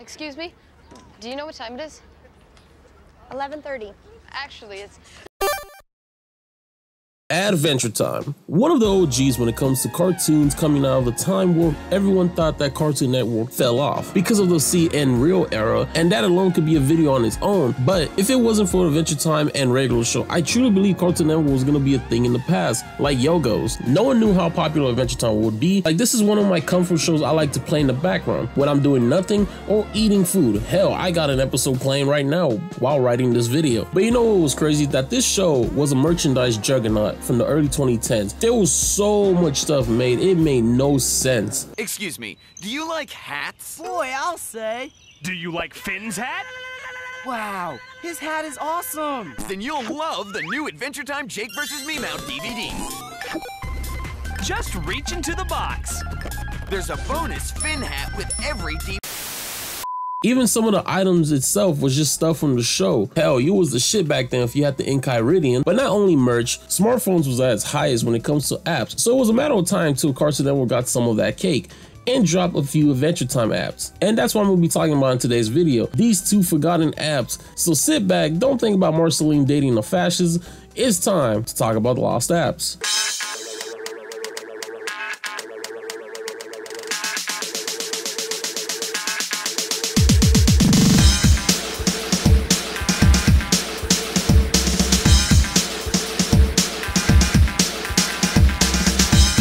Excuse me? Do you know what time it is? 11:30. Actually, it's... Adventure Time, one of the OGs when it comes to cartoons coming out of the time where everyone thought that Cartoon Network fell off because of the CN Real era, and that alone could be a video on its own. But if it wasn't for Adventure Time and regular show, I truly believe Cartoon Network was gonna be a thing in the past, like Yo-Go's. No one knew how popular Adventure Time would be. Like, this is one of my comfort shows I like to play in the background when I'm doing nothing or eating food. Hell, I got an episode playing right now while writing this video. But you know what was crazy? That this show was a merchandise juggernaut from the early 2010s. There was so much stuff made, it made no sense. Excuse me, do you like hats? Boy, I'll say. Do you like Finn's hat? Wow, his hat is awesome. Then you'll love the new Adventure Time Jake vs. Meowth DVD. Just reach into the box. There's a bonus Finn hat with every DVD. Even some of the items itself was just stuff from the show. Hell, you was the shit back then if you had the Enchiridion. But not only merch, smartphones was at its highest when it comes to apps. So it was a matter of time till Cartoon Network got some of that cake and drop a few Adventure Time apps. And that's what I'm gonna be talking about in today's video. These two forgotten apps. So sit back, don't think about Marceline dating a fascist. It's time to talk about the lost apps.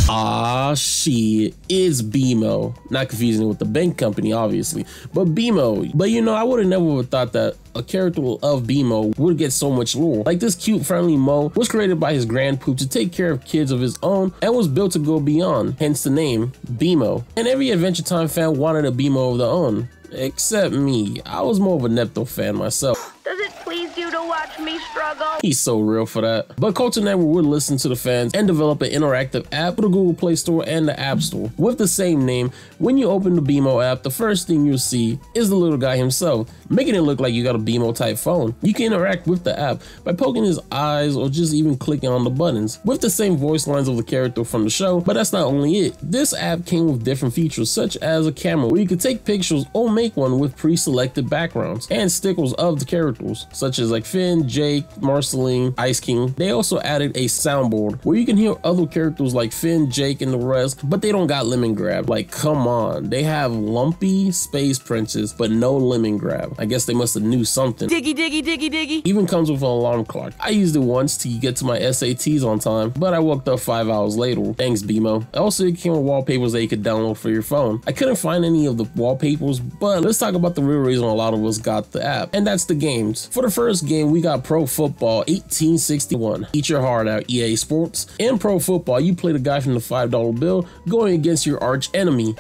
Ah, shit, it's BMO. Not confusing it with the bank company, obviously, but BMO. But you know, I would have never thought that a character of BMO would get so much lore. Like, this cute, friendly Mo was created by his grandpoop to take care of kids of his own and was built to go beyond, hence the name BMO. And every Adventure Time fan wanted a BMO of their own, except me. I was more of a Nepto fan myself. Does it please you to watch me struggle? He's so real for that. But Cartoon Network would listen to the fans and develop an interactive app for the Google Play Store and the App Store with the same name. When you open the BMO app, the first thing you'll see is the little guy himself, making it look like you got a BMO type phone. You can interact with the app by poking his eyes or just even clicking on the buttons with the same voice lines of the character from the show. But that's not only it. This app came with different features such as a camera where you could take pictures or make one with pre-selected backgrounds and stickers of the characters such as like Finn, Jake, Marceline, Ice King. They also added a soundboard where you can hear other characters like Finn, Jake, and the rest, but they don't got lemon grab. Like, come on, they have Lumpy, Space Princess, but no lemon grab. I guess they must have knew something. Diggy, diggy, diggy, diggy. Even comes with an alarm clock. I used it once to get to my SATs on time, but I woke up 5 hours later. Thanks, BMO. Also, it came with wallpapers that you could download for your phone. I couldn't find any of the wallpapers, but let's talk about the real reason a lot of us got the app, and that's the games. For the first game, we got Pro Football 1861. Eat your heart out, EA Sports. In Pro Football, you play the guy from the $5 bill going against your arch enemy.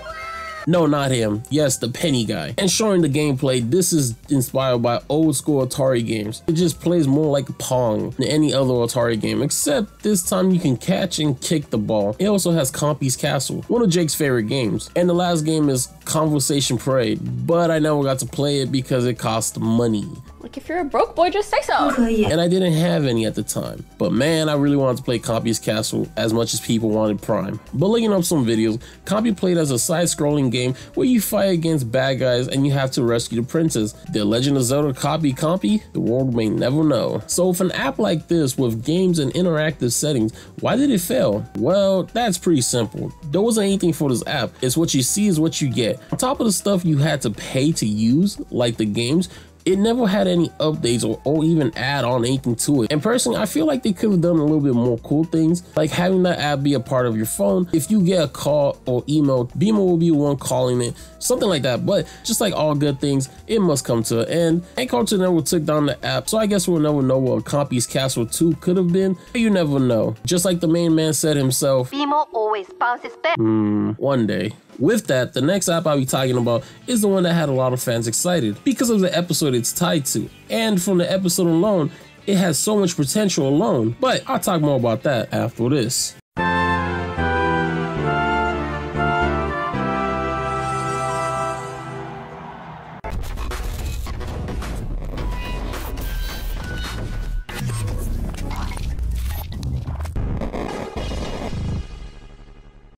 No, not him. Yes, the penny guy. And showing the gameplay, this is inspired by old school Atari games. It just plays more like Pong than any other Atari game, except this time you can catch and kick the ball. It also has Compy's Castle, one of Jake's favorite games. And the last game is Conversation Parade, but I never got to play it because it cost money. Like, if you're a broke boy, just say so. And I didn't have any at the time. But man, I really wanted to play Compy's Castle as much as people wanted Prime. But looking up some videos, Compy played as a side-scrolling game where you fight against bad guys and you have to rescue the princess. Did Legend of Zelda copy Compy? The world may never know. So with an app like this with games and interactive settings, why did it fail? Well, that's pretty simple. There wasn't anything for this app. It's what you see is what you get. On top of the stuff you had to pay to use, like the games, it never had any updates or even add on anything to it. And personally, I feel like they could have done a little bit more cool things, like having that app be a part of your phone. If you get a call or email, BMO will be the one calling it, something like that. But just like all good things, it must come to an end. And Cartoon Network took down the app, so I guess we'll never know what Compy's Castle 2 could have been. You never know. Just like the main man said himself, BMO always bounces back. One day. With that, the next app I'll be talking about is the one that had a lot of fans excited because of the episode it's tied to. And from the episode alone, it has so much potential alone. But I'll talk more about that after this.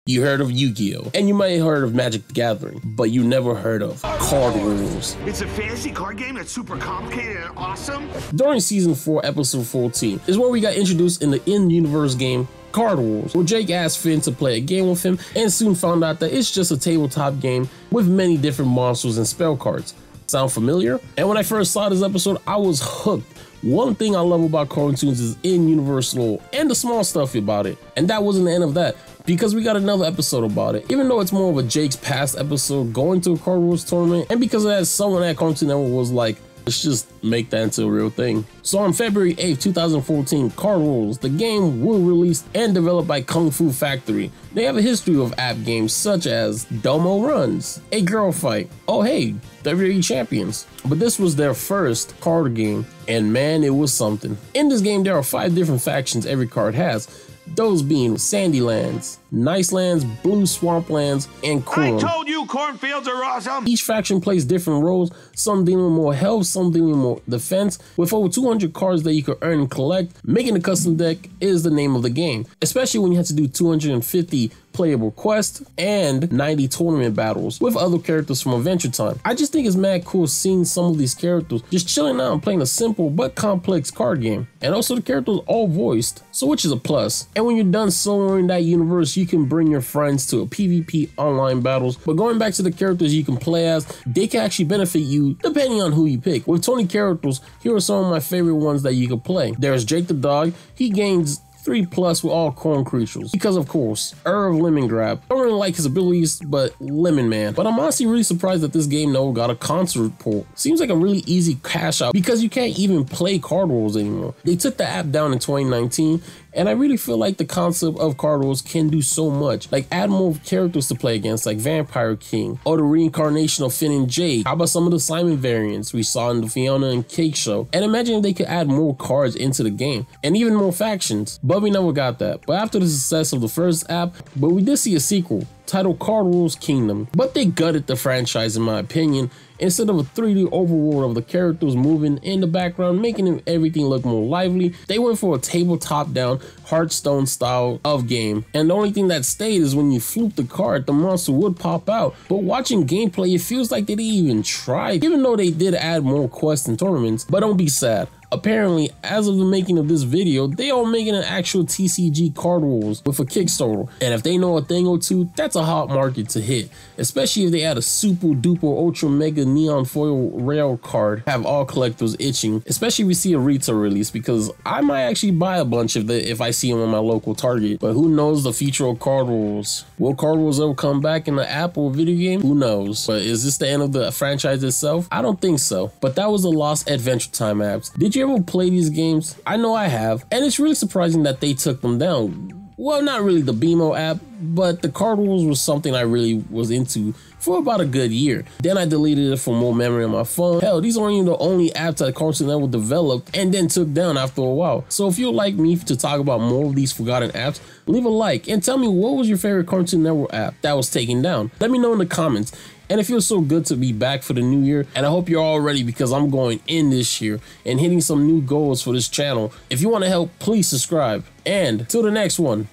You heard of Yu-Gi-Oh! And you might have heard of Magic the Gathering, but you never heard of Card Rules. It's a fantasy card game that's super complicated and awesome. During Season 4, Episode 14 is where we got introduced in the in-universe game Card Wars, where Jake asked Finn to play a game with him and soon found out that it's just a tabletop game with many different monsters and spell cards. Sound familiar? And when I first saw this episode, I was hooked. One thing I love about cartoons is in-universe lore and the small stuff about it. And that wasn't the end of that, because we got another episode about it. Even though it's more of a Jake's past episode going to a Card Wars tournament, and because of that, someone at Cartoon Network was like, let's just make that into a real thing. So on February 8th, 2014, Card Wars, the game, was released and developed by Kung Fu Factory. They have a history of app games such as Domo Runs, A Girl Fight, oh hey, WWE Champions. But this was their first card game, and man, it was something. In this game, there are 5 different factions every card has. Those being Sandy Lands, Nice Lands, Blue Swamp Lands, and Corn. I told you cornfields are awesome! Each faction plays different roles, some dealing with more health, some dealing with more defense. With over 200 cards that you can earn and collect, making a custom deck is the name of the game, especially when you have to do 250 playable quests and 90 tournament battles with other characters from Adventure Time. I just think it's mad cool seeing some of these characters just chilling out and playing a simple but complex card game. And also the characters all voiced, so which is a plus. And when you're done soloing that universe, you can bring your friends to a PvP online battles. But going back to the characters you can play as, they can actually benefit you depending on who you pick. With 20 characters, here are some of my favorite ones that you can play. There's Jake the dog. He gains 3+ with all corn creatures, because of course, Irv Lemon Grab. I don't really like his abilities, but Lemon Man. But I'm honestly really surprised that this game never got a console port. Seems like a really easy cash out because you can't even play Card Wars anymore. They took the app down in 2019, and I really feel like the concept of Card Wars can do so much. Like add more characters to play against, like Vampire King, or the reincarnation of Finn and Jake. How about some of the Simon variants we saw in the Fiona and Cake show? And imagine if they could add more cards into the game, and even more factions. But we never got that. But after the success of the first app, we did see a sequel titled Card Wars Kingdom. But they gutted the franchise in my opinion. Instead of a 3D overworld of the characters moving in the background, making everything look more lively, they went for a tabletop down Hearthstone style of game. And the only thing that stayed is when you flip the card, the monster would pop out. But watching gameplay, it feels like they didn't even try, even though they did add more quests and tournaments. But don't be sad. Apparently, as of the making of this video, they are making an actual TCG Card Wars with a Kickstarter. And if they know a thing or two, that's a hot market to hit. Especially if they add a super duper ultra mega neon foil rare card, have all collectors itching. Especially if we see a retail release, because I might actually buy a bunch of it if I see them in my local Target. But who knows the future of Card Wars? Will Card Wars ever come back in the app or video game? Who knows? But is this the end of the franchise itself? I don't think so. But that was the Lost Adventure Time apps. Did you ever play these games? I know I have, and it's really surprising that they took them down. Well, not really the BMO app, but the Card Wars was something I really was into for about a good year. Then I deleted it for more memory on my phone. Hell, these aren't even the only apps that Cartoon Network developed and then took down after a while. So if you'd like me to talk about more of these forgotten apps, leave a like and tell me what was your favorite Cartoon Network app that was taken down. Let me know in the comments. And it feels so good to be back for the new year, and I hope you're all ready because I'm going in this year and hitting some new goals for this channel. If you want to help, please subscribe. And till the next one,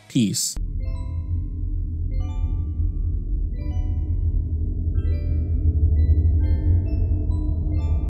peace.